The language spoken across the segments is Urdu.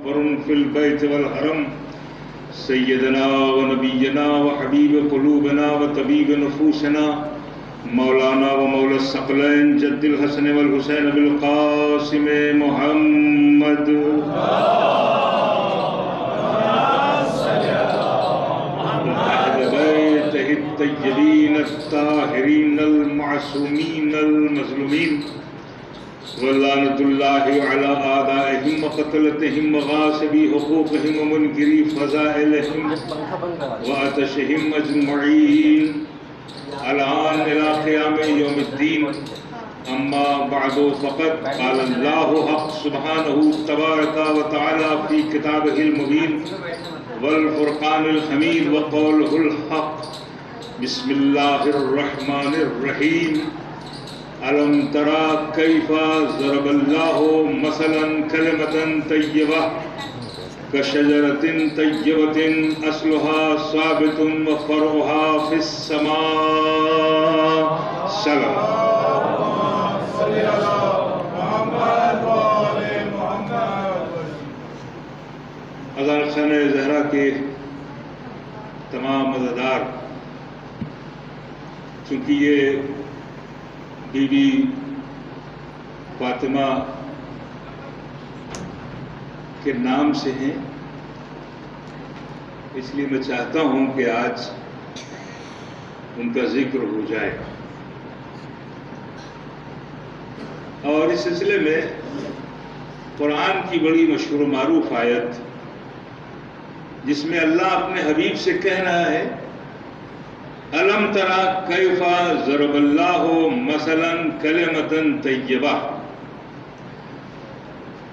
ورن في البيت والحرم سيدنا ونبينا وحبيب قلوبنا وطبيب نفوسنا مولانا ومولى الثقلين جد الحسن والحسين بالقاسم محمد أهل بيته الطيبين الطاهرين المعصومين المظلومين ولعنة الله على أعدائهم وقتلتهم وغاصبي حقوقهم ومنكري فضائلهم وأتشهم أجمعين الآن إلى قيام يوم الدين. أما بعد فقد قال الله حق سبحانه تبارك وتعالى في كتابه المبين والفرقان الحميد وقوله الحق. بسم الله الرحمن الرحيم. ألم ترى كيف ضرب الله مثلا كلمة طيبة كشجرة طيبة أصلها ثابت وفرعها في السماء. سلام. اذان خانہ زہرا کے تمام مزادار، چونکہ یہ بی بی فاطمہ کے نام سے ہیں، اس لیے میں چاہتا ہوں کہ آج ان کا ذکر ہو جائے. اور اس سلسلے میں قرآن کی بڑی مشہور و معروف آیت، جس میں اللہ اپنے حبیب سے کہہ رہا ہے الم ترى کیف ضرب اللہ مثلا کلمۃ طیبہ.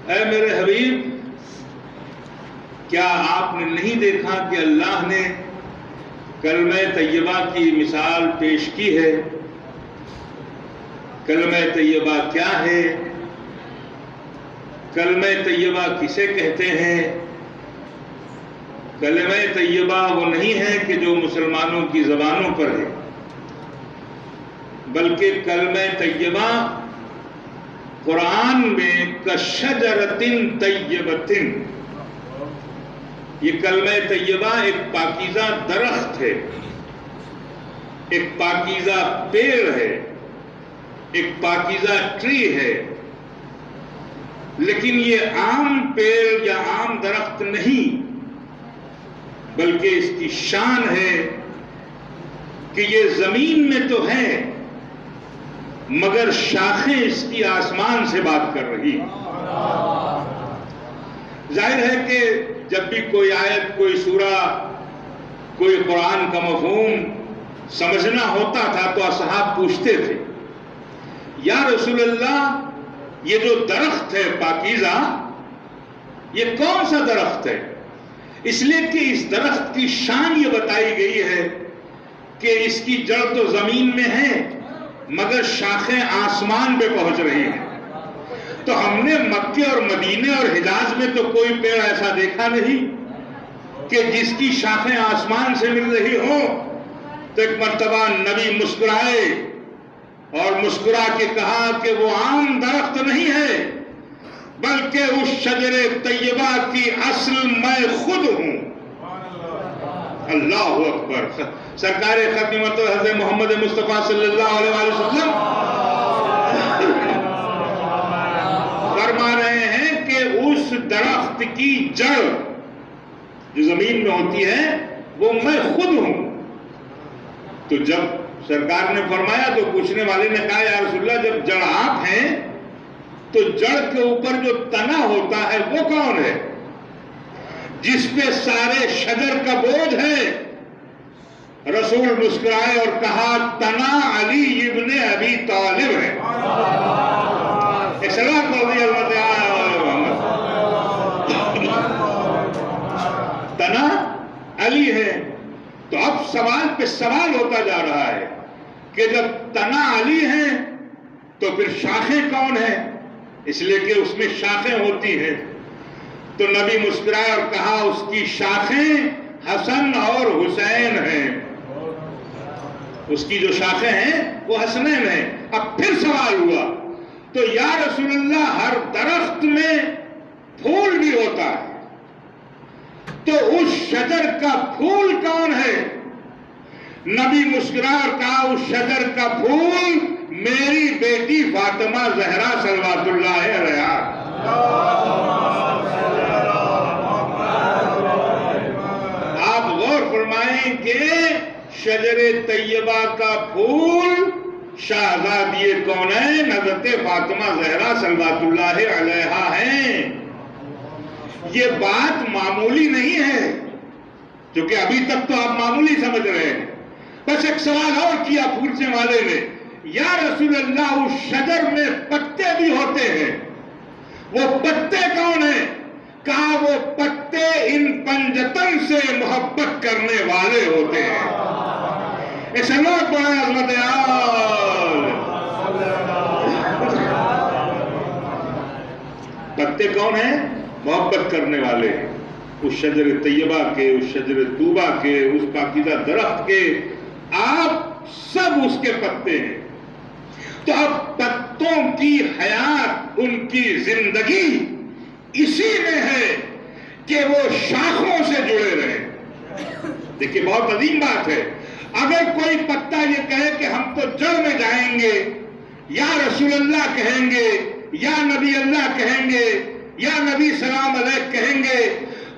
اے میرے حبیب، کیا آپ نے نہیں دیکھا کہ اللہ نے کلمہ طیبہ کی مثال پیش کی ہے؟ کلمہ طیبہ کیا ہے؟ کلمہ طیبہ کسے کہتے ہیں؟ کلمہ طیبہ وہ نہیں ہے کہ جو مسلمانوں کی زبانوں پر ہے، بلکہ کلمہ طیبہ قرآن میں کشجرۃ طیبۃ، یہ کلمہ طیبہ ایک پاکیزہ درخت ہے، ایک پاکیزہ پیڑ ہے، ایک پاکیزہ ٹری ہے. لیکن یہ عام پیڑ یا عام درخت نہیں، بلکہ اس کی شان ہے کہ یہ زمین میں تو ہے مگر شاخیں اس کی آسمان سے بات کر رہی. ظاہر ہے کہ جب بھی کوئی آیت، کوئی سورہ، کوئی قرآن کا مفہوم سمجھنا ہوتا تھا تو اصحاب پوچھتے تھے یا رسول اللہ، یہ جو درخت ہے پاکیزہ، یہ کون سا درخت ہے؟ اس لیے کہ اس درخت کی شان یہ بتائی گئی ہے کہ اس کی جڑ تو زمین میں ہے مگر شاخیں آسمان پہ پہنچ رہی ہیں. تو ہم نے مکے اور مدینے اور حجاز میں تو کوئی پیڑ ایسا دیکھا نہیں کہ جس کی شاخیں آسمان سے مل رہی ہوں. تو ایک مرتبہ نبی مسکرائے اور مسکرا کے کہا کہ وہ عام درخت نہیں ہے، بلکہ اس شجر طیبہ کی اصل میں خود ہوں. اللہ اکبر. سرکار خاتمت حضرت محمد مصطفیٰ صلی اللہ علیہ وسلم فرما رہے ہیں کہ اس درخت کی جڑ جو زمین میں ہوتی ہے وہ میں خود ہوں. تو جب سرکار نے فرمایا تو پوچھنے والے نے کہا یا رسول اللہ، جب جڑ آپ ہیں تو جڑ کے اوپر جو تنا ہوتا ہے وہ کون ہے جس پہ سارے شجر کا بوجھ ہے؟ رسول مسکرائے اور کہا تنا علی ابن ابی طالب ہے. تنا علی ہے. تو اب سوال پہ سوال ہوتا جا رہا ہے کہ جب تنا علی ہے تو پھر شاخیں کون ہیں؟ اس لیے کہ اس میں شاخیں ہوتی ہیں. تو نبی مسکرائے اور کہا اس کی شاخیں حسن اور حسین ہیں. اس کی جو شاخیں ہیں وہ حسنین ہیں. اب پھر سوال ہوا تو یا رسول اللہ، ہر درخت میں پھول بھی ہوتا ہے تو اس شجر کا پھول کون ہے؟ نبی مسکرا اور کہا اس شجر کا پھول میری بیٹی فاطمہ زہرا صلوات اللہ علیہا۔ آپ غور فرمائیں کہ شجر طیبہ کا پھول شہزادی کونین حضرت فاطمہ زہرا صلوات اللہ علیہا ہیں۔ یہ بات معمولی نہیں ہے، کیونکہ ابھی تک تو آپ معمولی سمجھ رہے ہیں۔ بس ایک سوال اور کیا پوچھنے والے نے، یا رسول اللہ اس شجر میں پتے بھی ہوتے ہیں، وہ پتے کون ہیں؟ کہا وہ پتے ان پنجتن سے محبت کرنے والے ہوتے ہیں۔ اسے لوگ بڑے عظمت یار، پتے کون ہیں؟ محبت کرنے والے، اس شجر طیبہ کے، اس شجر طوبہ کے، اس پاکیزہ درخت کے، آپ سب اس کے پتے ہیں۔ تو اب پتوں کی حیات، ان کی زندگی اسی میں ہے کہ وہ شاخوں سے جڑے رہے۔ دیکھیے بہت عظیم بات ہے، اگر کوئی پتا یہ کہے کہ ہم تو جڑ میں جائیں گے، یا رسول اللہ کہیں گے، یا نبی اللہ کہیں گے، یا نبی سلام علیہ کہیں گے،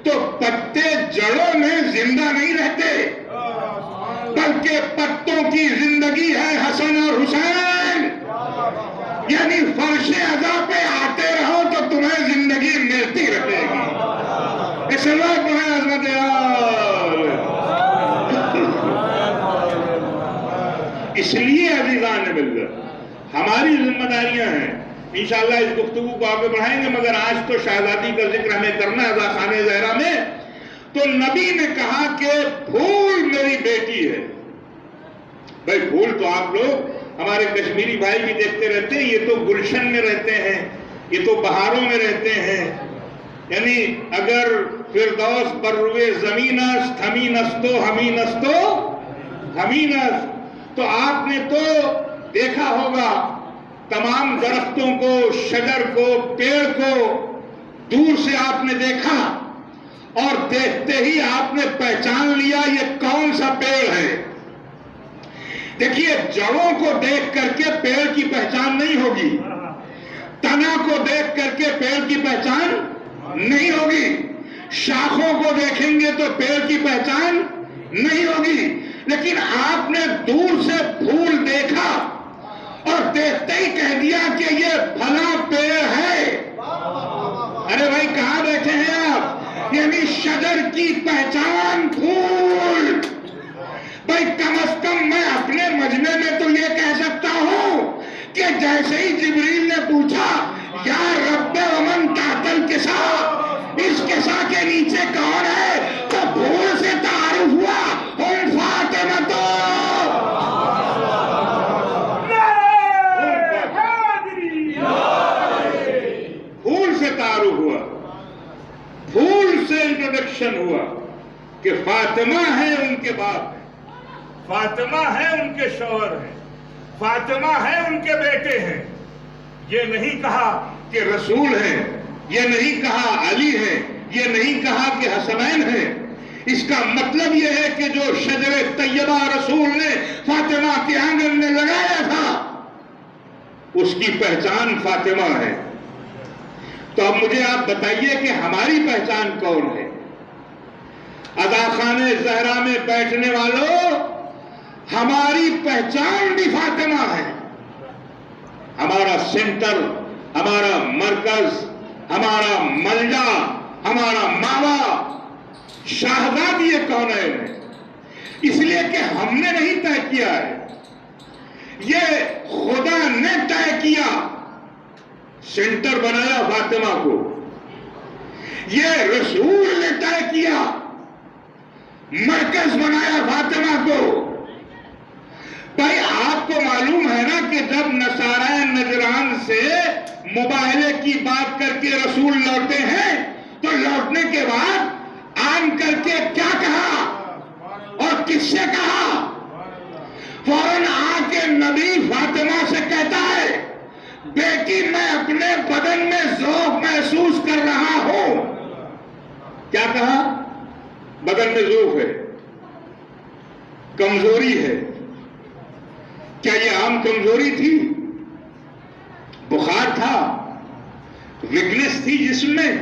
تو پتے جڑوں میں زندہ نہیں رہتے، بلکہ پتوں کی زندگی ہے حسن اور حسین، یعنی فرش عزا پہ آتے رہو تو تمہیں زندگی ملتی رہے گی۔ اس لوگ بڑے عظمت یار، اس لیے عزیزان ملت ہماری ذمہ داریاں ہیں۔ انشاءاللہ اس گفتگو کو آگے بڑھائیں گے، مگر آج تو شہزادی کا ذکر ہمیں کرنا ہے عزا خانہ زہرا میں۔ تو نبی نے کہا کہ پھول میری بیٹی ہے۔ بھائی پھول تو آپ لوگ ہمارے کشمیری بھائی بھی دیکھتے رہتے ہیں، یہ تو گلشن میں رہتے ہیں، یہ تو بہاروں میں رہتے ہیں، یعنی اگر فردوس بر روئے زمین است ہمین استو ہمین استو ہمین است، تو آپ نے تو دیکھا ہوگا تمام درختوں کو، شجر کو، پیڑ کو دور سے آپ نے دیکھا، اور دیکھتے ہی آپ نے پہچان لیا یہ کون سا پیڑ ہے۔ دیکھیے جڑوں کو دیکھ کر کے پیڑ کی پہچان نہیں ہوگی، تنا کو دیکھ کر کے پیڑ کی پہچان نہیں ہوگی، شاخوں کو دیکھیں گے تو پیڑ کی پہچان نہیں ہوگی، لیکن آپ نے دور سے پھول دیکھا اور دیکھتے ہی کہہ دیا کہ یہ پھلا پیڑ ہے۔ ارے بھائی کہاں بیٹھے ہیں آپ؟ یعنی شجر کی پہچان پھول۔ بھائی کم از کم میں اپنے مجمع میں تو یہ کہہ سکتا ہوں کہ جیسے ہی جبریل نے پوچھا یا رب ومن تحت الکساء، اس کساء کے نیچے کون ہے، تو پھول سے تعارف ہوا، ہم فاطمہ تو تعارف ہوا، پھول سے انٹروڈکشن ہوا کہ فاطمہ ہے ان کے باپ ہیں، فاطمہ ہے ان کے شوہر ہیں، فاطمہ ہے ان کے بیٹے ہیں۔ یہ نہیں کہا کہ رسول ہیں، یہ نہیں کہا علی ہیں، یہ نہیں کہا کہ حسنین ہیں۔ اس کا مطلب یہ ہے کہ جو شجر طیبہ رسول نے فاطمہ کے آنگن میں لگایا تھا اس کی پہچان فاطمہ ہے۔ تو اب مجھے آپ بتائیے کہ ہماری پہچان کون ہے؟ عزا خانہ زہرا میں بیٹھنے والوں، ہماری پہچان بھی فاطمہ ہے۔ ہمارا سینٹر، ہمارا مرکز، ہمارا ملجا، ہمارا ماوا شہزادی کونین ہے، اس لیے کہ ہم نے نہیں طے کیا ہے، یہ خدا نے طے کیا۔ سینٹر بنایا فاطمہ کو، یہ رسول نے طے کیا، مرکز بنایا فاطمہ کو۔ بھائی آپ کو معلوم ہے نا کہ جب نصارہ نجران سے مباہلے کی بات کر کے رسول لوٹے ہیں تو لوٹنے کے بعد آن کر کے کیا کہا اور کس سے کہا؟ فوراً آ کے نبی فاطمہ سے کہتا ہے بیٹی میں اپنے بدن میں ذوق محسوس کر رہا ہوں۔ کیا کہا؟ بدن میں ضعف ہے، کمزوری ہے. کیا یہ عام کمزوری تھی؟ بخار تھا؟ ویکنس تھی جسم میں؟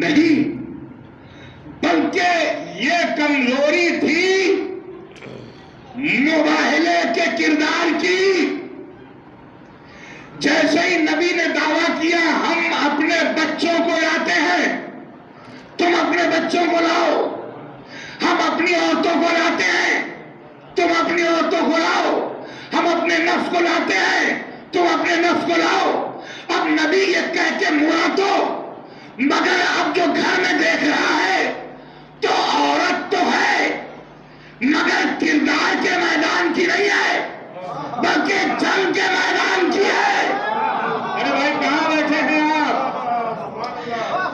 نہیں، بلکہ یہ کمزوری تھی مباہلے کے کردار کی. جیسے ہی نبی نے دعویٰ کیا ہم اپنے بچوں کو لاتے ہیں، تم اپنے بچوں کو لاؤ. ہم اپنی عورتوں کو لاتے ہیں، تم اپنی عورتوں کو لاؤ. ہم اپنے نفس کو لاتے ہیں، تم اپنے نفس کو لاؤ. اب نبی یہ کہہ کے مڑا تو، مگر اب جو گھر میں دیکھ رہا ہے تو عورت تو ہے مگر کردار کے میدان کی نہیں ہے، بلکہ جنگ کے میدان کی ہے. ارے بھائی کہاں بیٹھے ہیں آپ؟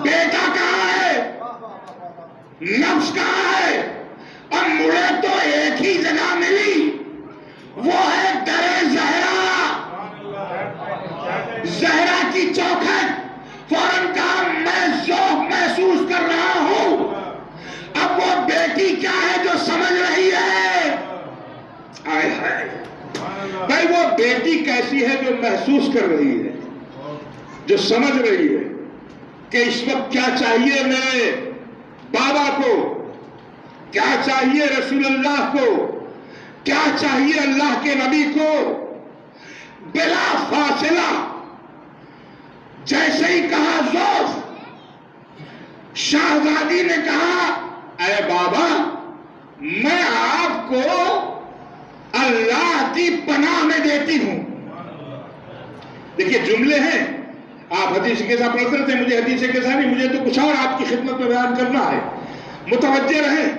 بیٹا کہاں ہے؟ نفس کہاں ہے؟ اور مڑے تو ایک ہی جگہ ملی، وہ ہے در زہرا. زہرا کی چوکھٹ. فوراً کہا میں ذوق محسوس کر رہا ہوں. اب وہ بیٹی کیا ہے جو سمجھ رہی ہے؟ آئے ہائے بھائی، وہ بیٹی کیسی ہے جو محسوس کر رہی ہے، جو سمجھ رہی ہے کہ اس وقت کیا چاہیے میرے بابا کو، کیا چاہیے رسول اللہ کو، کیا چاہیے اللہ کے نبی کو. بلا فاصلہ جیسے ہی کہا ذوف، شہزادی نے کہا اے بابا میں آپ کو اللہ کی پناہ میں دیتی ہوں. دیکھیے جملے ہیں، آپ حدیث کے ساتھ پڑھتے رہتے ہیں، مجھے حدیث کے ساتھ نہیں، مجھے تو کچھ اور آپ کی خدمت میں بیان کرنا ہے. متوجہ رہیں،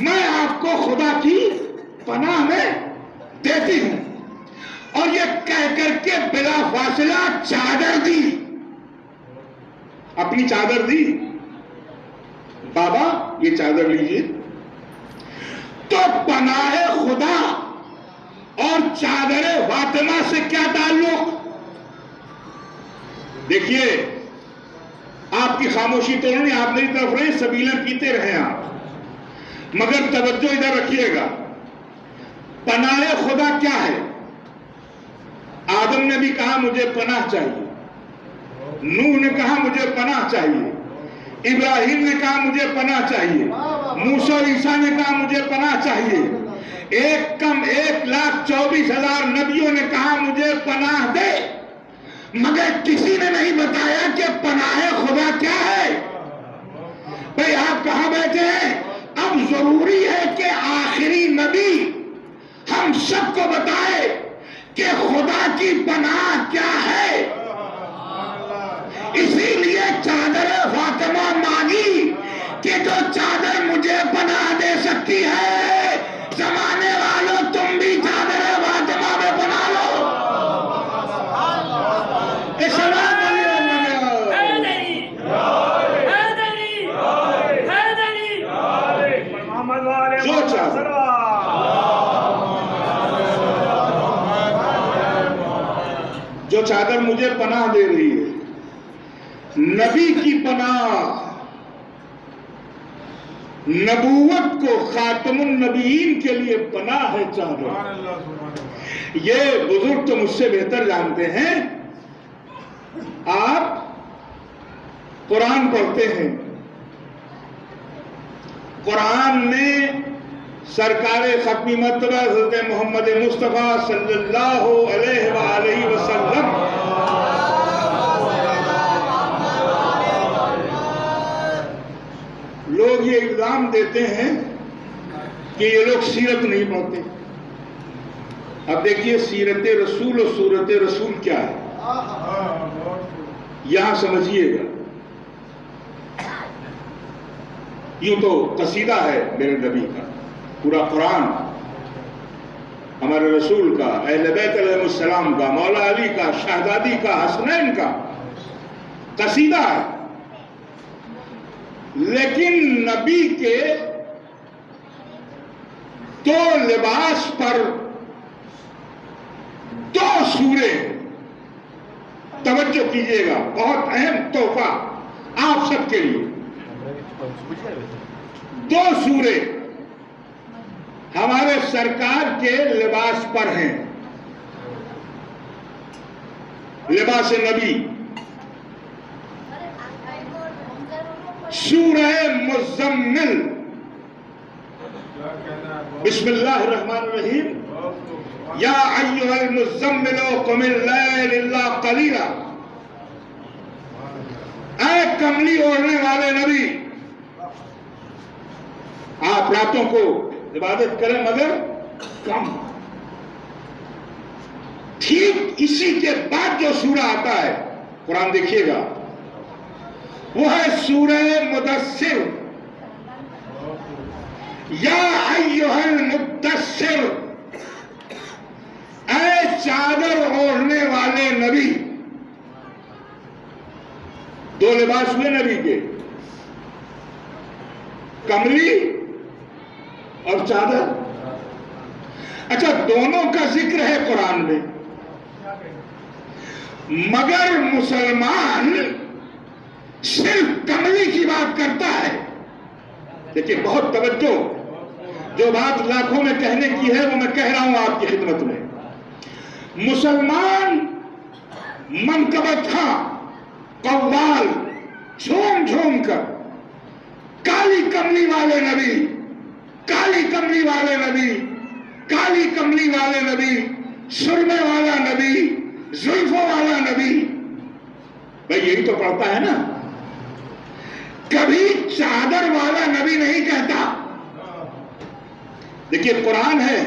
میں آپ کو خدا کی پناہ میں دیتی ہوں. اور یہ کہہ کر کے بلا فاصلہ چادر دی، اپنی چادر دی. بابا یہ چادر لیجئے. تو پناہ خدا اور چادر فاطمہ سے کیا تعلق؟ دیکھیے آپ کی خاموشی توڑنی، آپ میری طرف رہے، سبیلہ پیتے رہیں آپ، مگر توجہ ادھر رکھیے گا. پناہ خدا کیا ہے؟ آدم نے بھی کہا مجھے پناہ چاہیے، نوح نے کہا مجھے پناہ چاہیے، ابراہیم نے کہا مجھے پناہ چاہیے، موسیٰ عیسیٰ نے کہا مجھے پناہ چاہیے. 1,24,000 نبیوں نے کہا مجھے پناہ دے، مگر کسی نے نہیں بتایا کہ پناہ خدا کیا ہے. بھئی آپ کہاں بیٹھے ہیں؟ اب ضروری ہے کہ آخری نبی ہم سب کو بتائے کہ خدا کی پناہ کیا ہے. اسی لیے چادر فاطمہ مانگی کہ جو چادر مجھے پناہ دے سکتی ہے، زمانے والوں تم بھی چادر فاطمہ میں پناہ لو. جو چادر مجھے پناہ دے رہی ہے، نبی کی پناہ، نبوت کو خاتم النبیین کے لیے پناہ ہے چادر. یہ بزرگ تو مجھ سے بہتر جانتے ہیں. آپ قرآن پڑھتے ہیں، قرآن میں سرکار ختمی مرتبہ حضرت محمد مصطفیٰ صلی اللہ علیہ وآلہ وسلم لوگ یہ الزام دیتے ہیں کہ یہ لوگ سیرت نہیں پڑھتے. اب دیکھیے سیرت رسول اور سورت رسول کیا ہے، یہاں سمجھیے گا. یوں تو قصیدہ ہے میرے نبی کا، پورا قرآن ہمارے رسول کا، اہل بیت علیہ السلام کا، مولا علی کا، شہزادی کا، حسنین کا قصیدہ ہے. لیکن نبی کے دو لباس پر دو سورے، توجہ کیجئے گا، بہت اہم تحفہ آپ سب کے لیے. دو سورے ہمارے سرکار کے لباس پر ہیں، لباس نبی. سورہ مزمل، بسم اللہ الرحمن الرحیم. یا ایھا المزمل قم اللیل الا قلیلا. اے کملی اوڑھنے والے نبی، آپ راتوں کو عبادت کریں مگر کم. ٹھیک اسی کے بعد جو سورہ آتا ہے قرآن دیکھیے گا، وہ ہے سورہ مدثر. یا ایھا المدثر، اے چادر اوڑھنے والے نبی. دو لباس ہوئے نبی کے، کملی اور چادر. اچھا، دونوں کا ذکر ہے قرآن میں، مگر مسلمان صرف کملی کی بات کرتا ہے. دیکھیے بہت توجہ، جو بات لاکھوں میں کہنے کی ہے وہ میں کہہ رہا ہوں آپ کی خدمت میں. مسلمان منقبت خاں، قوال، جھوم جھوم کر کالی کملی والے نبی، کالی کملی والے نبی، کالی کملی والے نبی، سرمے والا نبی، زلفوں والا نبی. بھئی یہی تو پڑھتا ہے نا. کبھی چادر والا نبی نہیں کہتا. دیکھیے قرآن ہے،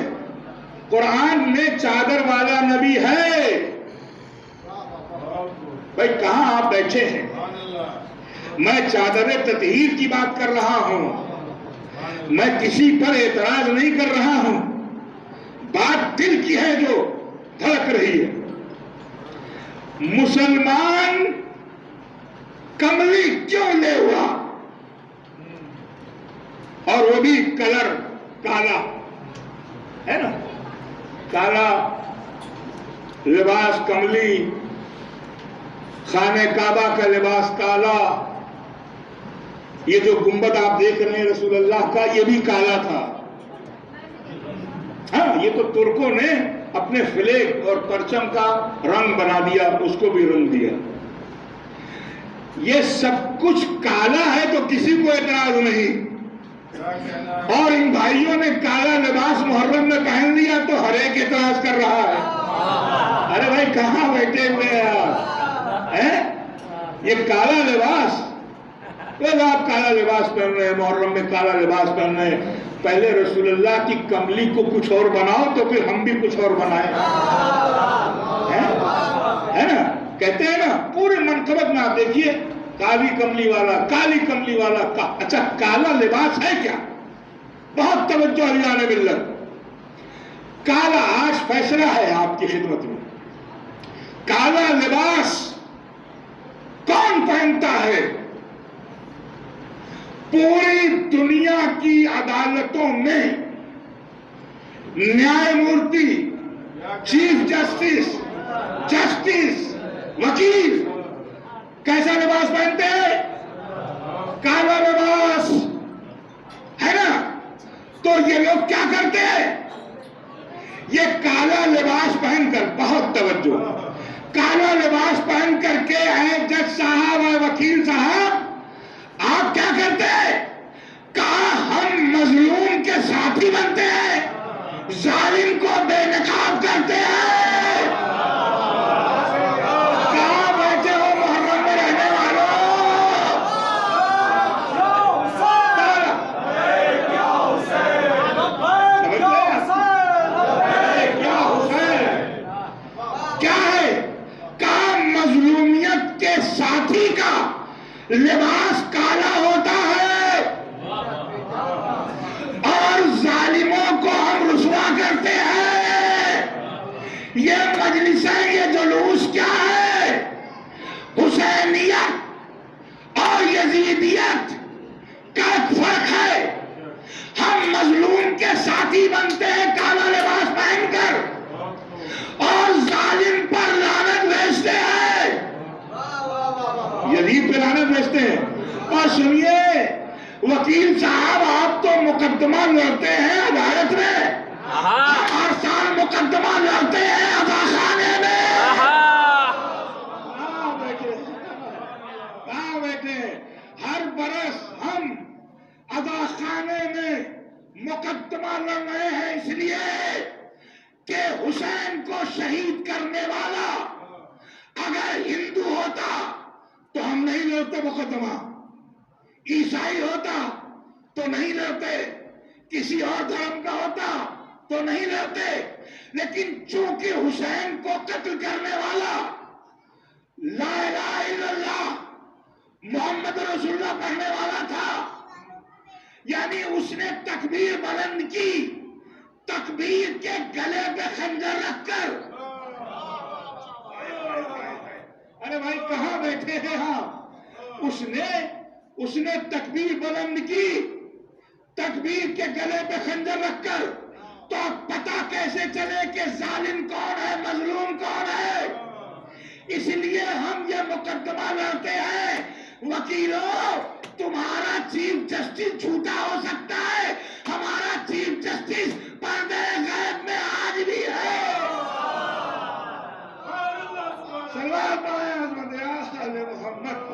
قرآن میں چادر والا نبی ہے. بھئی کہاں آپ بیٹھے ہیں؟ میں چادر تطہیر کی بات کر رہا ہوں، میں کسی پر اعتراض نہیں کر رہا ہوں. بات دل کی ہے جو دھڑک رہی ہے. مسلمان کملی کیوں لے ہوا، اور وہ بھی کلر کالا ہے نا، کالا لباس کملی، خانہ کعبہ کا لباس کالا. یہ جو گنبد آپ دیکھ رہے ہیں رسول اللہ کا، یہ بھی کالا تھا. ہاں، یہ تو ترکوں نے اپنے فلیگ اور پرچم کا رنگ بنا دیا، اس کو بھی رنگ دیا. یہ سب کچھ کالا ہے تو کسی کو اعتراض نہیں. اور ان بھائیوں نے کالا لباس محرم میں پہن لیا تو ہر ایک اعتراض کر رہا ہے. ارے بھائی کہاں بیٹھے ہوئے ہیں آپ؟ یہ کالا لباس، آپ کالا لباس پہن رہے ہیں، محرم میں کالا لباس پہن رہے ہیں. پہلے رسول اللہ کی کملی کو کچھ اور بناؤ تو پھر ہم بھی کچھ اور بنائیں. ہے نا، کہتے ہیں نا پورے منقبت میں آپ دیکھیے، کالی کملی والا، کالی کملی والا. اچھا کالا لباس ہے کیا؟ بہت توجہ اللہ نے ملت. کالا آج فیصلہ ہے آپ کی خدمت میں. کالا لباس کون پہنتا ہے؟ پوری دنیا کی عدالتوں میں نیائے مورتی، چیف جسٹس، وکیل کیسا لباس پہنتے ہیں؟ کالا لباس ہے نا. تو یہ لوگ کیا کرتے ہیں؟ یہ کالا لباس پہن کر، بہت توجہ، کالا لباس پہن کر کے اے جج صاحب اور وکیل صاحب آپ کیا کرتے ہیں؟ کہا ہم مظلوم کے ساتھی بنتے ہیں، ظالم کو بے نقاب کرتے ہیں. کہاں بیٹھے ہو محرم میں رہنے والوں؟ کیا ہے؟ کہا مظلومیت کے ساتھی کا لباس کالا ہوتا ہے، اور ظالموں کو ہم رسوا کرتے ہیں. یہ مجلس ہے، یہ جلوس کیا ہے؟ حسینیت اور یزیدیت کا فرق ہے. ہم مظلوم کے ساتھی بنتے ہیں کالا لباس پہن کر، اور ظالم پر لعنت بھیجتے ہیں، یزید پہ لعنت بھیجتے ہیں. اور سنیے، وکیل صاحب آپ تو مقدمہ لڑتے ہیں عدالت میں، ہر سال مقدمہ لڑتے ہیں اداخانے میں۔ کہاں بیٹھے ہر برس ہم اداخانے میں مقدمہ لڑ رہے ہیں، اس لیے کہ حسین کو شہید کرنے والا اگر ہندو ہوتا تو ہم نہیں لڑتے مقدمہ، عیسائی ہوتا تو نہیں لڑتے، کسی اور دھرم کا ہوتا تو نہیں لڑتے، لیکن چونکہ حسین کو قتل کرنے والا لا الہ الا اللہ محمد رسول اللہ پڑھنے والا تھا، یعنی اس نے تکبیر بلند کی، تکبیر کے گلے پہ خنجر رکھ کر۔ ارے بھائی کہاں بیٹھے ہیں آپ؟ اس نے تکبیر بلند کی، تکبیر کے گلے پہ خنجر رکھ کر، تو اب پتہ کیسے چلے کہ ظالم کون ہے، مظلوم کون ہے؟ اس لیے ہم یہ مقدمہ لڑتے ہیں۔ وکیلوں، تمہارا چیف جسٹس جھوٹا ہو سکتا ہے، ہمارا چیف جسٹس پردے غیب میں آج بھی ہے۔ صلوات پڑھیں حضرت آل محمد۔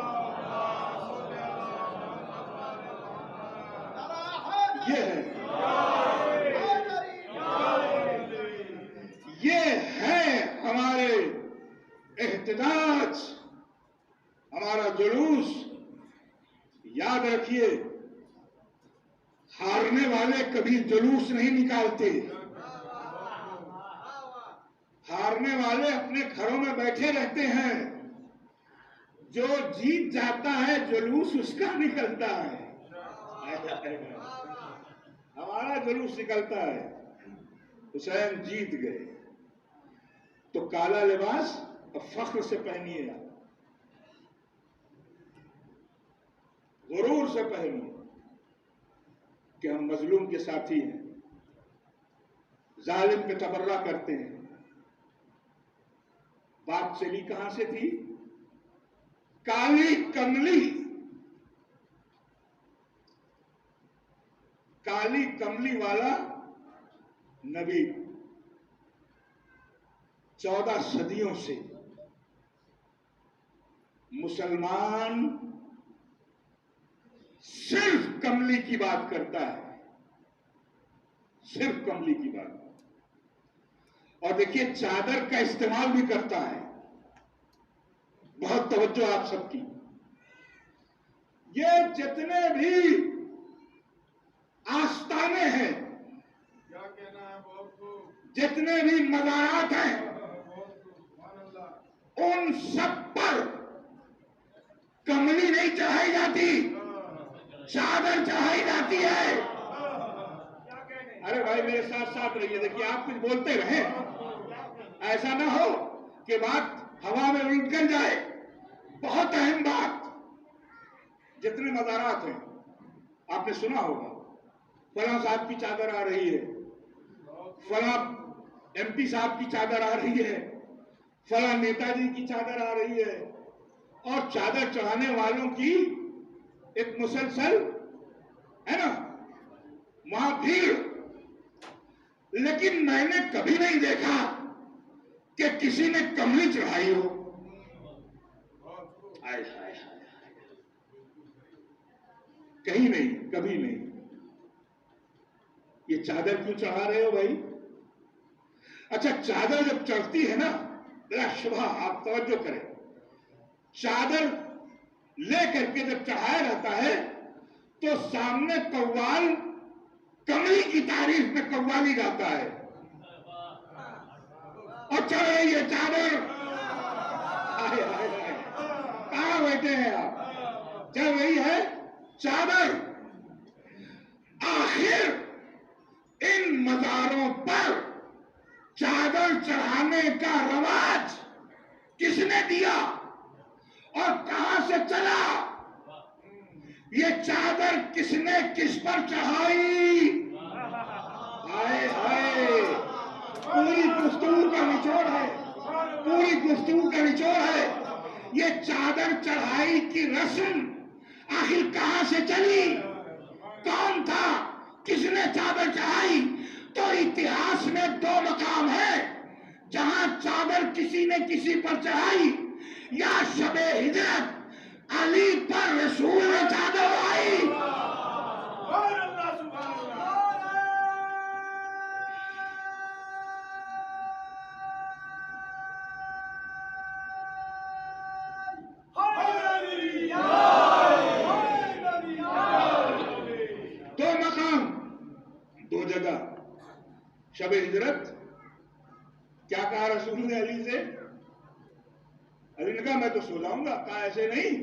یہ ہے ہمارے احتجاج، ہمارا جلوس۔ یاد رکھیے، ہارنے والے کبھی جلوس نہیں نکالتے، ہارنے والے اپنے گھروں میں بیٹھے رہتے ہیں، جو جیت جاتا ہے جلوس اس کا نکلتا ہے۔ ہمارا جلوس نکلتا ہے، حسین جیت گئے تو کالا لباس اب فخر سے پہنیے، غرور سے پہنیے کہ ہم مظلوم کے ساتھی ہیں، ظالم پہ تبرہ کرتے ہیں۔ بات چلی کہاں سے تھی؟ کالی کملی، کالی کملی والا نبی 14 صدیوں سے مسلمان صرف کملی کی بات کرتا ہے، صرف کملی کی بات۔ اور دیکھیے چادر کا استعمال بھی کرتا ہے، بہت توجہ آپ سب کی۔ یہ جتنے بھی آستانے ہیں، جتنے بھی مزارات ہیں، ان سب پر کملی نہیں چڑھائی جاتی، چادر چڑھائی جاتی ہے۔ ارے بھائی میرے ساتھ ساتھ رہیے، دیکھیے آپ کچھ بولتے رہیں، ایسا نہ ہو کہ بات ہوا میں نکل جائے۔ بہت اہم بات، جتنے مزارات ہیں آپ نے سنا ہوگا، فلاں صاحب کی چادر آ رہی ہے، فلاں ایم پی صاحب کی چادر آ رہی ہے، فلاں نیتا جی کی چادر آ رہی ہے، اور چادر چڑھانے والوں کی ایک مسلسل ہے نا وہاں بھیڑ۔ لیکن میں نے کبھی نہیں دیکھا کہ کسی نے کملی چڑھائی ہو۔ کہیں نہیں، کبھی نہیں۔ یہ چادر کیوں چڑھا رہے ہو بھائی؟ اچھا چادر جب چڑھتی ہے نا، ذرا شبہ آپ توجہ کریں، چادر لے کر کے جب چڑھایا جاتا ہے تو سامنے قوال کملی کی تعریف میں قوالی گاتا ہے، اور چڑھ رہی ہے چادر۔ کہاں بیٹھے ہیں آپ؟ چڑھ رہی ہے چادر۔ آخر ان مزاروں پر چادر چڑھانے کا رواج کس نے دیا اور کہاں سے چلا؟ یہ چادر کس نے کس پر چڑھائی؟ ہائے ہائے، پوری گفتگو کا نچوڑ ہے، پوری گفتگو کا نچوڑ ہے۔ یہ چادر چڑھائی کی رسم آخر کہاں سے چلی؟ کون تھا، کس نے چادر چڑھائی؟ تو اتہاس میں 2 مقام ہے جہاں چادر کسی نے کسی پر چڑھائی، یا شب ہجرت علی پر رسول نے چادر اڑائی۔ دو مقام، 2 جگہ۔ شب ہجرت کیا کہا رسول نے علی سے؟ علی نے کہا میں تو سو جاؤں گا، کہا ایسے نہیں،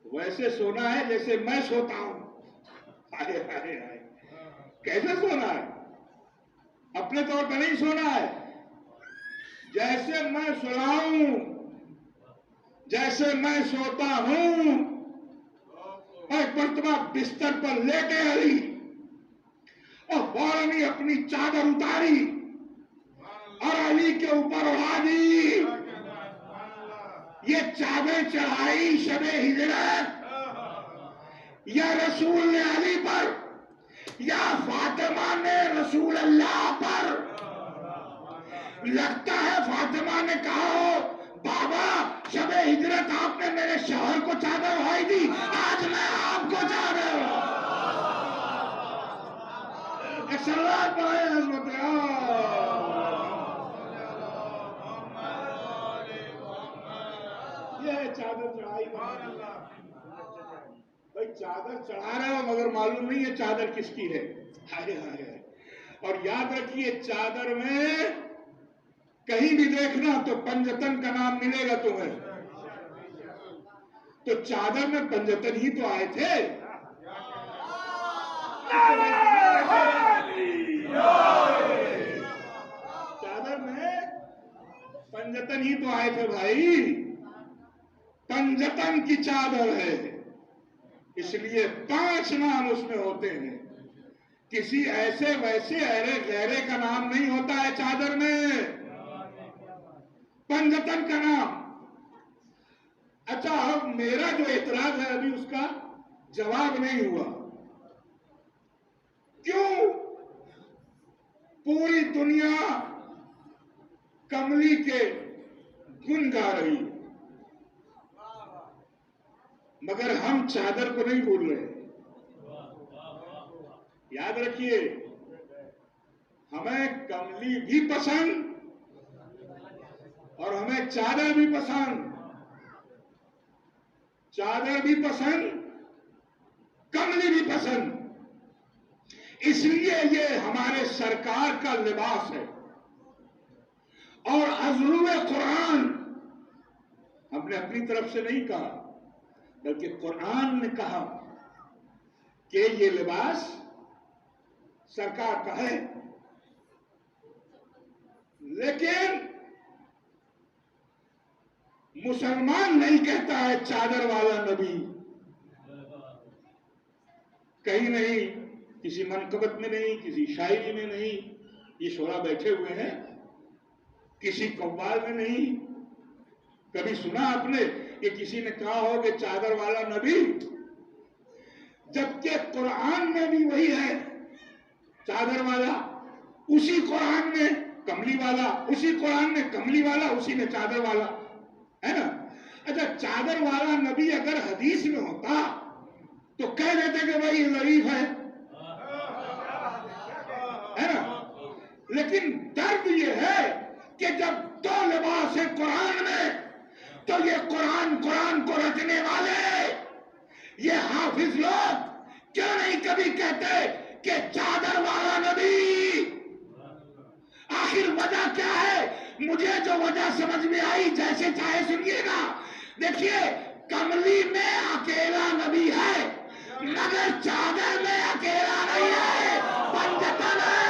ویسے سونا ہے جیسے میں سوتا ہوں۔ آئے آئے آئے، کیسے سونا ہے؟ اپنے طور پہ نہیں سونا ہے، جیسے میں سلاؤں، جیسے میں سوتا ہوں۔ ایک مرتبہ بستر پر لیٹے علی اور فوراً ہی اپنی چادر اتاری اور علی کے اوپر اڑا دی۔ یہ چادر چڑھائی شب ہجرت یا رسول نے علی پر، یا فاطمہ نے رسول اللہ پر؟ لگتا ہے فاطمہ نے کہا ہو بابا شب ہجرت آپ نے میرے شوہر کو چادر اڑائی دی، آج میں آپ کو چادر سلام پڑھائے عظمت یہ چادر چڑھائی۔ بھائی چادر چڑھا رہے ہو مگر معلوم نہیں ہے چادر کس کی ہے۔ اور یاد رکھیے چادر میں کہیں بھی دیکھنا تو پنجتن کا نام ملے گا تمہیں، تو چادر میں پنجتن ہی تو آئے تھے۔ چادر میں پنجتن ہی تو آئے تھے بھائی، پنجتن کی چادر ہے، اس لیے 5 نام اس میں ہوتے ہیں، کسی ایسے ویسے ایرے غیرے کا نام نہیں ہوتا ہے چادر میں، پنجتن کا نام۔ اچھا اب میرا جو اعتراض ہے ابھی اس کا جواب نہیں ہوا، کیوں؟ پوری دنیا کملی کے گن گا رہی مگر ہم چادر کو نہیں بھول رہے۔ یاد رکھیے ہمیں کملی بھی پسند اور ہمیں چادر بھی پسند، چادر بھی پسند، کملی بھی پسند، اس لیے یہ ہمارے سرکار کا لباس ہے۔ اور عزلو قرآن ہم نے اپنی طرف سے نہیں کہا بلکہ قرآن نے کہا کہ یہ لباس سرکار کا ہے، لیکن مسلمان نہیں کہتا ہے چادر والا نبی، کہیں نہیں، کسی منقبت میں نہیں، کسی شاعری میں نہیں، یہ شعراء بیٹھے ہوئے ہیں، کسی قوال میں نہیں۔ کبھی سنا آپ نے کہ کسی نے کہا ہو کہ چادر والا نبی؟ جبکہ قرآن میں بھی وہی ہے، چادر والا، اسی قرآن میں کملی والا، اسی قرآن میں کملی والا، اسی میں چادر والا، ہے نا؟ اچھا چادر والا نبی اگر حدیث میں ہوتا تو کہہ دیتے کہ بھائی ضعیف ہے نا؟ لیکن درد یہ ہے کہ جب 2 لباس ہیں قرآن میں تو یہ قرآن کو رچنے والے یہ حافظ لوگ کیوں نہیں کبھی کہتے کہ چادر والا نبی؟ آخر وجہ کیا ہے؟ مجھے جو وجہ سمجھ میں آئی جیسے چاہے سنیے گا۔ دیکھیے کملی میں اکیلا نبی ہے مگر چادر میں اکیلا نہیں ہے، پنجتن ہے۔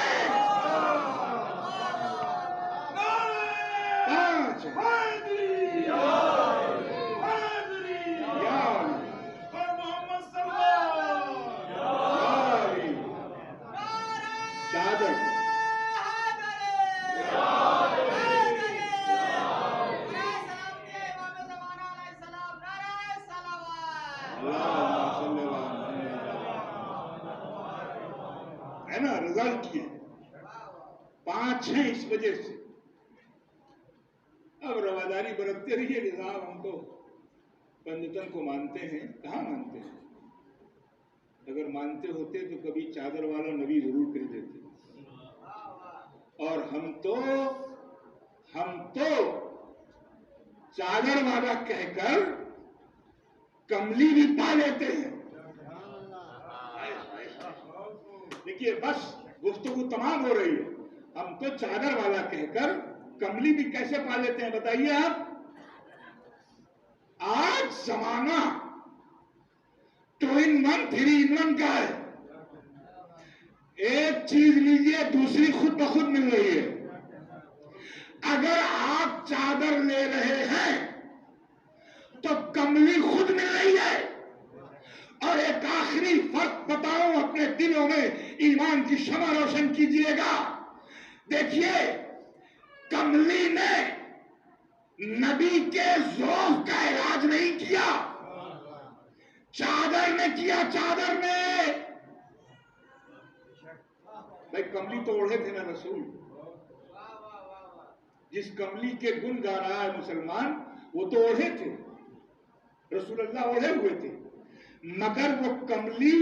ہے نا، رضا کی ہے، 5 ہیں اس وجہ سے۔ اب رواداری برتتے رہیے کہ صاحب ہم تو پنجتن کو مانتے ہیں، کہاں مانتے ہیں؟ اگر مانتے ہوتے تو کبھی چادر والا نبی ضرور کہہ دیتے، اور ہم تو چادر والا کہہ کر کملی بھی پا لیتے ہیں۔ دیکھیے بس گفتگو تمام ہو رہی ہے، ہم تو چادر والا کہہ کر کملی بھی کیسے پا لیتے ہیں بتائیے آپ؟ آج زمانہ 2 in 1 3 in 1 کا ہے، ایک چیز لیجئے دوسری خود بخود مل رہی ہے۔ اگر آپ چادر لے رہے ہیں تو کملی خود مل رہی ہے۔ اور ایک آخری فرق بتاؤں، اپنے دلوں میں ایمان کی شمع روشن کیجئے گا۔ دیکھیے کملی نے نبی کے ذوق کا علاج نہیں کیا، چادر نے کیا، چادر نے۔ بھائی کملی تو اوڑھے تھے نا رسول، جس کملی کے گن گا رہا ہے مسلمان وہ تو اوڑھے تھے، رسول اللہ اوڑھے ہوئے تھے، مگر وہ کملی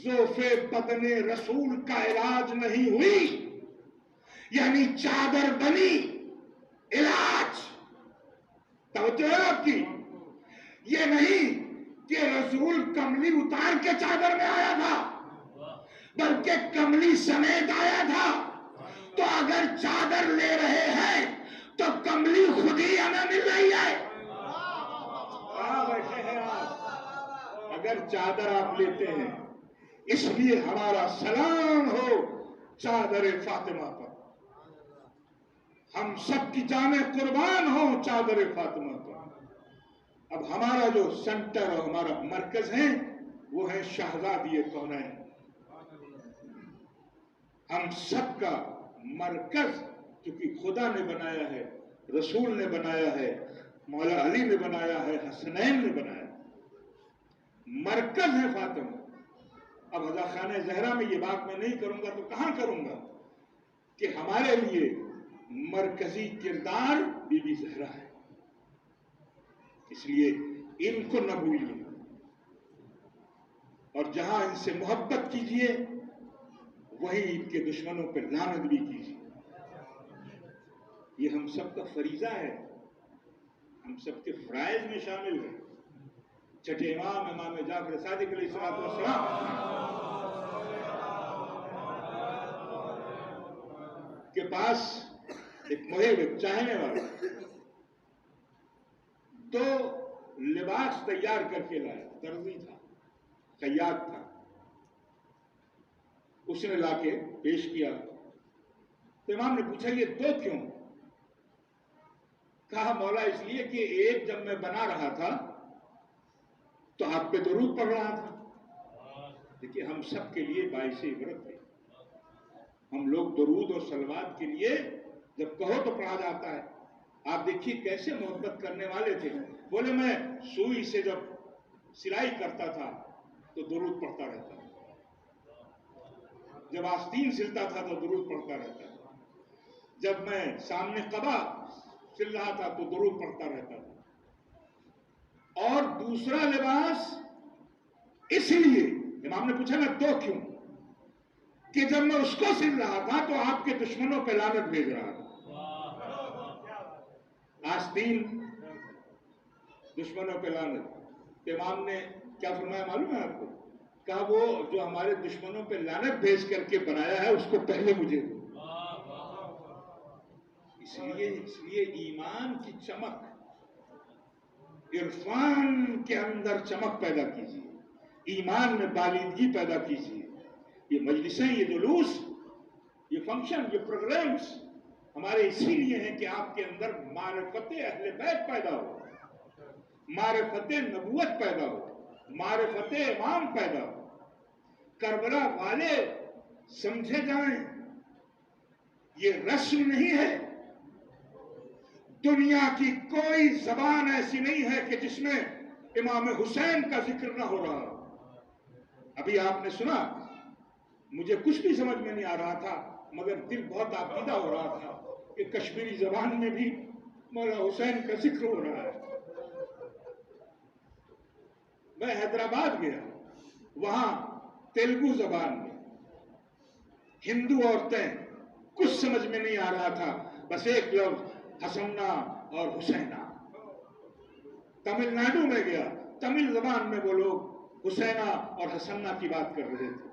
ذوف بدن رسول کا علاج نہیں ہوئی، یعنی چادر بنی علاج۔ توجہ ہے آپ کی؟ یہ نہیں کہ رسول کملی اتار کے چادر میں آیا تھا، بلکہ کملی سمیت آیا تھا۔ تو اگر چادر لے رہے ہیں تو کملی خود ہی ہمیں مل رہی ہے۔ بیٹھے ہیں آپ، اگر چادر آپ لیتے ہیں، اس لیے ہمارا سلام ہو چادر فاطمہ پر، ہم سب کی جانیں قربان ہوں چادر فاطمہ پر۔ اب ہمارا جو سینٹر اور ہمارا مرکز ہے وہ ہے شہزادی کونین۔ ہم سب کا مرکز کیونکہ خدا نے بنایا ہے، رسول نے بنایا ہے، مولا علی نے بنایا ہے، حسنین نے بنایا ہے، مرکز ہے فاطمہ۔ اب رضا خانہ زہرا میں یہ بات میں نہیں کروں گا تو کہاں کروں گا کہ ہمارے لیے مرکزی کردار بی بی زہرا ہے، اس لیے ان کو نہ بھولیے، اور جہاں ان سے محبت کیجئے وہیں ان کے دشمنوں پہ لعنت بھی کیجئے۔ یہ ہم سب کا فریضہ ہے، ہم سب کے فرائض میں شامل ہے۔ چھٹے امام جعفر صادق علیہ السلام کے پاس ایک محب، ایک چاہنے والا تو لباس تیار کر کے لایا، درزی تھا، خیاط تھا، اس نے لا کے پیش کیا تو امام نے پوچھا یہ 2 کیوں؟ کہا مولا اس لیے کہ ایک جب میں بنا رہا تھا تو آپ پہ درود پڑھ رہا تھا۔ دیکھیے ہم سب کے لیے باعث عبرت ہے، ہم لوگ درود اور صلوات کے لیے جب کہو تو پڑھا جاتا ہے۔ آپ دیکھیے کیسے محبت کرنے والے تھے، بولے میں سوئی سے جب سلائی کرتا تھا تو درود پڑھتا رہتا تھا، جب آستین سلتا تھا تو درود پڑھتا رہتا تھا، جب میں سامنے قبا سل رہا تھا تو درود پڑھتا رہتا تھا۔ اور دوسرا لباس اس لیے امام نے پوچھا نا 2 کیوں؟ کہ جب میں اس کو سل رہا تھا تو آپ کے دشمنوں پہ لعنت بھیج رہا تھا۔ آستین دشمنوں پہ لعنت، امام نے کیا فرمایا معلوم ہے آپ کو؟ کہا وہ جو ہمارے دشمنوں پہ لعنت بھیج کر کے بنایا ہے اس کو پہلے مجھے دو۔ اس لیے ایمان کی چمک، عرفان کے اندر چمک پیدا کیجیے، ایمان میں بالیدگی پیدا کیجیے۔ یہ مجلسیں، یہ جلوس، یہ فنکشن، یہ پروگرامز ہمارے اسی لیے ہیں کہ آپ کے اندر معرفت اہل بیت پیدا ہو، معرفت نبوت پیدا ہو، معرفت امام پیدا ہو، کربلا والے سمجھے جائیں۔ یہ رسم نہیں ہے، دنیا کی کوئی زبان ایسی نہیں ہے کہ جس میں امام حسین کا ذکر نہ ہو رہا۔ ابھی آپ نے سنا مجھے کچھ بھی سمجھ میں نہیں آ رہا تھا، مگر دل بہت آبیدہ ہو رہا تھا کہ کشمیری زبان میں بھی مولا حسین کا ذکر ہو رہا ہے۔ میں حیدرآباد گیا، وہاں تیلگو زبان میں ہندو عورتیں، کچھ سمجھ میں نہیں آ رہا تھا، بس ایک لفظ حسنہ اور حسینہ۔ تمل ناڈو میں گیا، تمل زبان میں وہ لوگ حسینہ اور حسنہ کی بات کر رہے تھے۔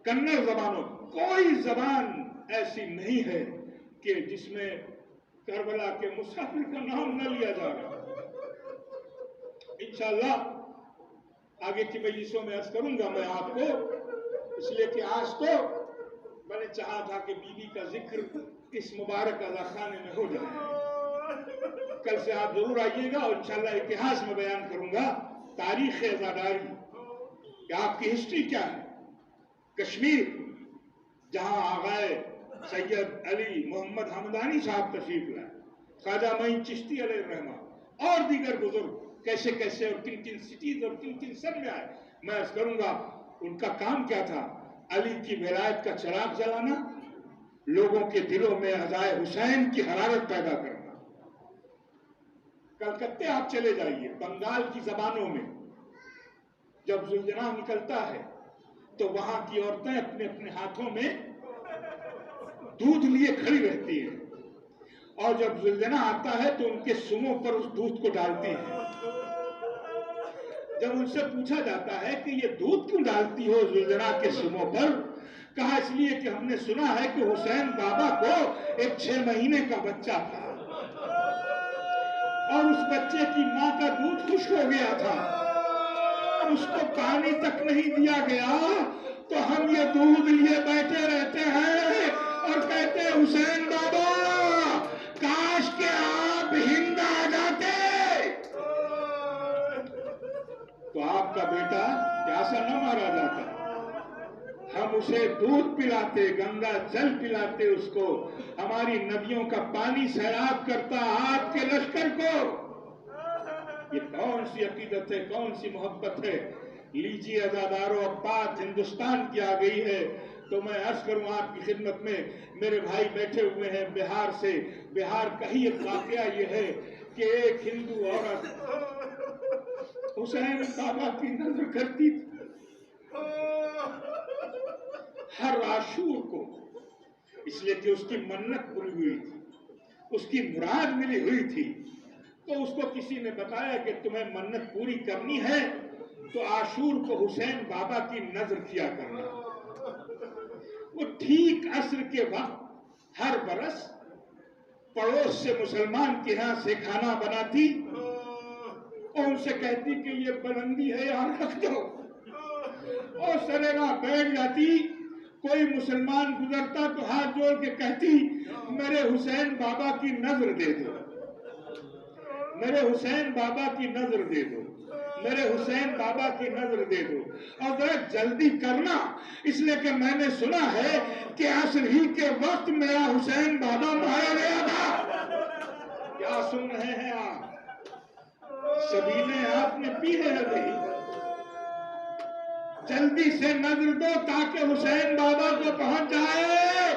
کنڑ زبانوں، کوئی زبان ایسی نہیں ہے کہ جس میں کربلا کے مسافر کا نام نہ لیا جا رہا۔ انشاءاللہ آگے کی مجلسوں میں عرض کروں گا میں آپ کو، اس لیے کہ آج تو میں نے چاہا تھا کہ بی بی کا ذکر اس مبارک اذاخانے میں ہو جائے۔ کل سے آپ ضرور آئیے گا اور انشاءاللہ اتہاس میں بیان کروں گا، تاریخ عزاداری کہ آپ کی ہسٹری کیا ہے۔ کشمیر جہاں آغائے سید علی محمد حمدانی صاحب تشریف لائے، خواجہ معین چشتی علیہ الرحمہ اور دیگر بزرگ کیسے کیسے اور کن کن سٹیز اور کن کن سن میں آئے، میں عرض کروں گا ان کا کام کیا تھا؟ علی کی ولایت کا چراغ جلانا، لوگوں کے دلوں میں عزائے حسین کی حرارت پیدا کرنا۔ کلکتے آپ چلے جائیے، بنگال کی زبانوں میں جب ذوالجناح نکلتا ہے تو وہاں کی عورتیں اپنے اپنے ہاتھوں میں دودھ لیے کھڑی رہتی ہیں، اور جب ذوالجناح آتا ہے تو ان کے سموں پر اس دودھ کو ڈالتی ہیں۔ جب ان سے پوچھا جاتا ہے کہ یہ دودھ کیوں ڈالتی ہو ذوالجناح کے سموں پر، کہا اس لیے کہ ہم نے سنا ہے کہ حسین بابا کو ایک 6 مہینے کا بچہ تھا اور اس بچے کی ماں کا دودھ خشک ہو گیا تھا، اس کو پانی تک نہیں دیا گیا، تو ہم یہ دودھ لیے بیٹھے رہتے ہیں اور کہتے ہیں حسین بابا کاش کہ آپ ہند آ جاتے تو آپ کا بیٹا پیاسا نہ مارا جاتا۔ ہم اسے دودھ پلاتے، گنگا جل پلاتے اس کو، ہماری ندیوں کا پانی سیراب کرتا آپ کے لشکر کو۔ یہ کون سی عقیدت ہے، کون سی محبت ہے؟ لیجیے عزادارو، اب بات ہندوستان کی آ گئی ہے تو میں عرض کروں آپ کی خدمت میں، میرے بھائی بیٹھے ہوئے ہیں بہار سے، بہار کا ہی ایک واقعہ یہ ہے کہ ایک ہندو عورت حسین بابا کی نظر کرتی تھی ہر عاشور کو، اس لیے کہ اس کی منت پوری ہوئی تھی، اس کی مراد ملی ہوئی تھی۔ تو اس کو کسی نے بتایا کہ تمہیں منت پوری کرنی ہے تو عاشور کو حسین بابا کی نظر کیا کرنا۔ وہ ٹھیک عصر کے وقت ہر برس پڑوس سے مسلمان کے ہاں سے کھانا بناتی اور ان سے کہتی کہ یہ بلندی ہے یہاں رکھ دو، اور سرے راہ بیٹھ جاتی۔ کوئی مسلمان گزرتا تو ہاتھ جوڑ کے کہتی میرے حسین بابا کی نظر دے دو، میرے حسین بابا کی نظر دے دو، میرے حسین بابا کی نظر دے دو، اور ذرا جلدی کرنا، اس لیے کہ میں نے سنا ہے کہ عصر ہی کے وقت میرا حسین بابا مارا گیا تھا۔ کیا سن رہے ہیں آپ؟ سبیلیں آپ نے پی ہے ابھی، جلدی سے نظر دو تاکہ حسین بابا کو پہنچ جائے،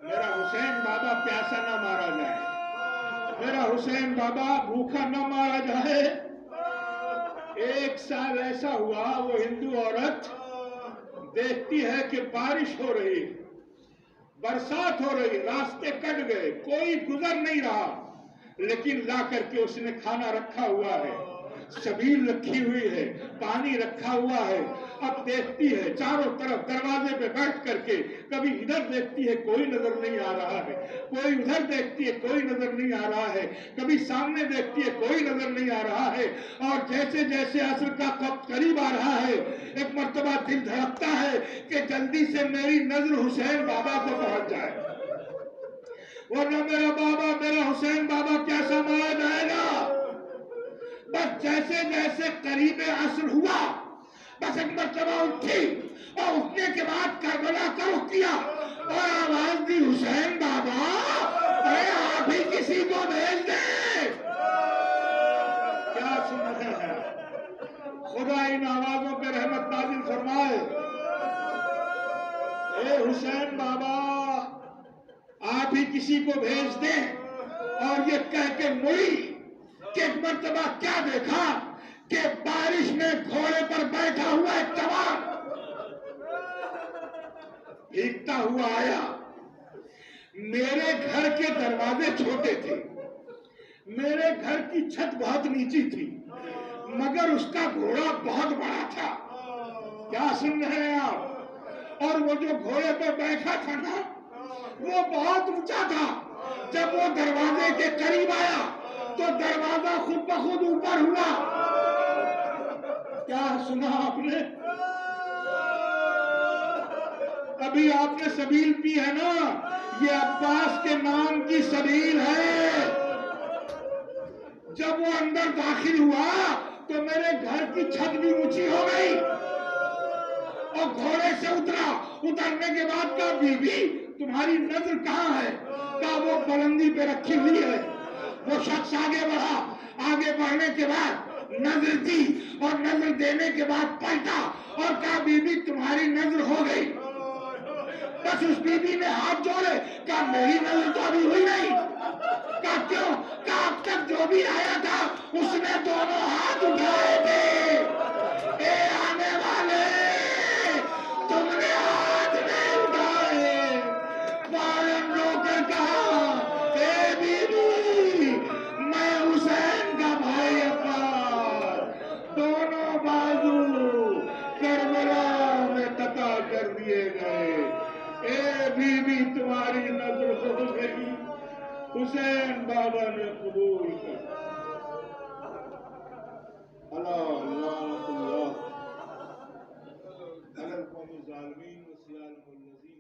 میرا حسین بابا پیاسا نہ مارا جائے، میرا حسین بابا بھوکا نہ مارا جائے۔ ایک سال ایسا ہوا، وہ ہندو عورت دیکھتی ہے کہ بارش ہو رہی، برسات ہو رہی، راستے کٹ گئے، کوئی گزر نہیں رہا، لیکن لا کر کے اس نے کھانا رکھا ہوا ہے، شبیل رکھی ہوئی ہے، پانی رکھا ہوا ہے۔ اب دیکھتی ہے چاروں طرف دروازے پہ بیٹھ کر کے، کبھی ادھر دیکھتی ہے کوئی نظر نہیں آ رہا ہے، کوئی ادھر دیکھتی ہے کوئی نظر نہیں آ رہا ہے، کبھی سامنے دیکھتی ہے کوئی نظر نہیں آ رہا ہے، اور جیسے جیسے عصر کا وقت قریب آ رہا ہے ایک مرتبہ دل دھڑکتا ہے کہ جلدی سے میری نظر حسین بابا کو پہنچ جائے، ورنہ میرا بابا، میرا حسین بابا کیسا مارا جائے گا۔ بس جیسے جیسے قریب عصر ہوا، بس ایک مرتبہ اٹھی اور اٹھنے کے بعد کربلا کا رخ کیا اور آواز دی حسین بابا ارے آپ ہی کسی کو بھیج دیں۔ کیا سن رہے ہیں؟ خدا ان آوازوں پہ رحمت نازل فرمائے۔ اے حسین بابا آپ ہی کسی کو بھیج دیں. اور یہ کہہ کے مڑی کہ ایک مرتبہ کیا دیکھا کہ بارش میں گھوڑے پر بیٹھا ہوا ایک جوان بھیگتا ہوا آیا. میرے گھر کے دروازے چھوٹے تھے, میرے گھر کی چھت بہت نیچی تھی, مگر اس کا گھوڑا بہت بڑا تھا. کیا سن رہے ہیں آپ؟ اور وہ جو گھوڑے پہ بیٹھا تھا نا وہ بہت اونچا تھا. جب وہ دروازے کے قریب آیا تو دروازہ خود بخود اوپر ہوا. کیا سنا آپ نے؟ ابھی آپ نے سبیل پی ہے نا, یہ عباس کے نام کی سبیل ہے. جب وہ اندر داخل ہوا تو میرے گھر کی چھت بھی اونچی ہو گئی اور گھوڑے سے اترا. اترنے کے بعد کہا بی بی تمہاری نظر کہاں ہے؟ کہا وہ بلندی پہ رکھی ہوئی ہے. وہ شخص آگے بڑھا, آگے بڑھنے کے بعد نظر دی اور نظر دینے کے بعد پلٹا اور کہا بی بی تمہاری نظر ہو گئی. بس اس بی بی نے ہاتھ جوڑے, کہا میری نظر تو ابھی ہوئی نہیں. کہا کیوں؟ کہا اب تک جو بھی آیا تھا اس نے دونوں ہاتھ اٹھائے تھے. اے آنے والے تم نے ہاتھ نہیں اٹھائے. فوراً رو کر کہا اے بی بی میں حسین کا بھائی عباس, دونوں بازو کربلا میں قطع کر دیے گئے. اے بی بی تمہاری نظر ہو گئی. حسین بابا نے قبول کر. اللہ لعنت اللہ علی القوم الظالمین و سیالہم الذین